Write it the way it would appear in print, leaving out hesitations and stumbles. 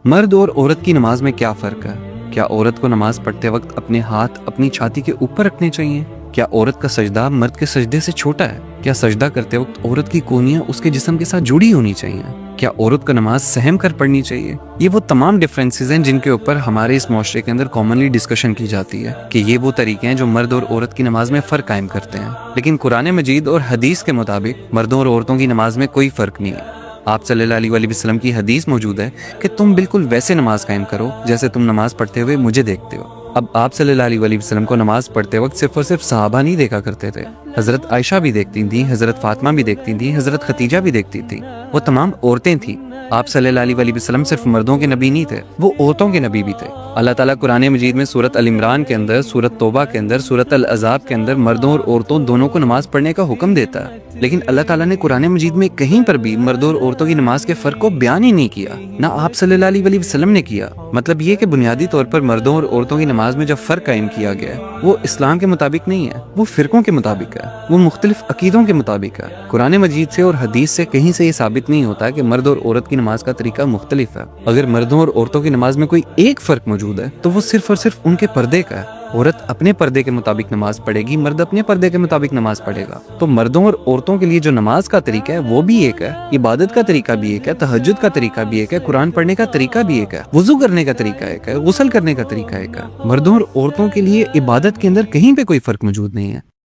مرد اور عورت کی نماز میں کیا فرق ہے؟ کیا عورت کو نماز پڑھتے وقت اپنے ہاتھ اپنی چھاتی کے اوپر رکھنے چاہیے؟ کیا عورت کا سجدہ مرد کے سجدے سے چھوٹا ہے؟ کیا سجدہ کرتے وقت عورت کی کونیاں اس کے جسم کے ساتھ جڑی ہونی چاہیے؟ کیا عورت کو نماز سہم کر پڑھنی چاہیے؟ یہ وہ تمام ڈفرینسز ہیں جن کے اوپر ہمارے اس معاشرے کے اندر کامنلی ڈسکشن کی جاتی ہے کہ یہ وہ طریقے ہیں جو مرد اور عورت کی نماز میں فرق قائم کرتے ہیں، لیکن قرآن مجید اور حدیث کے مطابق مردوں اور عورتوں کی نماز میں کوئی فرق نہیں ہے۔ آپ صلی اللہ علیہ وسلم کی حدیث موجود ہے کہ تم بالکل ویسے نماز قائم کرو جیسے تم نماز پڑھتے ہوئے مجھے دیکھتے ہو۔ اب آپ صلی اللہ علیہ وسلم کو نماز پڑھتے وقت صرف اور صرف صحابہ نہیں دیکھا کرتے تھے، حضرت عائشہ بھی دیکھتی تھیں، حضرت فاطمہ بھی دیکھتی تھیں، حضرت خدیجہ بھی دیکھتی تھیں، وہ تمام عورتیں تھیں۔ آپ صلی اللہ علیہ وسلم صرف مردوں کے نبی نہیں تھے، وہ عورتوں کے نبی بھی تھے۔ اللہ تعالیٰ قرآن مجید میں سورۃ ال عمران کے اندر، سورۃ توبہ کے اندر، سورۃ الاحزاب کے اندر مردوں اور عورتوں دونوں کو نماز پڑھنے کا حکم دیتا ہے، لیکن اللہ تعالیٰ نے قرآن مجید میں کہیں پر بھی مردوں اور عورتوں کی نماز کے فرق کو بیان ہی نہیں کیا، نہ آپ صلی اللہ علیہ وسلم نے کیا۔ مطلب یہ کہ بنیادی طور پر مردوں اور عورتوں کی نماز میں جو فرق قائم کیا گیا ہے وہ اسلام کے مطابق نہیں ہے، وہ فرقوں کے مطابق ہے، وہ مختلف عقیدوں کے مطابق ہے۔ قرآن مجید سے اور حدیث سے کہیں سے یہ ثابت نہیں ہوتا کہ مرد اور عورت کی نماز کا طریقہ مختلف ہے۔ اگر مردوں اور عورتوں کی نماز میں کوئی ایک فرق موجود ہے تو وہ صرف اور صرف ان کے پردے کا ہے۔ عورت اپنے پردے کے مطابق نماز پڑھے گی، مرد اپنے پردے کے مطابق نماز پڑھے گا۔ تو مردوں اور عورتوں کے لیے جو نماز کا طریقہ ہے وہ بھی ایک ہے، عبادت کا طریقہ بھی ایک ہے، تہجد کا طریقہ بھی ایک ہے، قرآن پڑھنے کا طریقہ بھی ایک ہے، وضو کرنے کا طریقہ ایک ہے، غسل کرنے کا طریقہ ایک ہے۔ مردوں اور عورتوں کے لیے عبادت کے اندر کہیں پہ کوئی فرق موجود نہیں ہے۔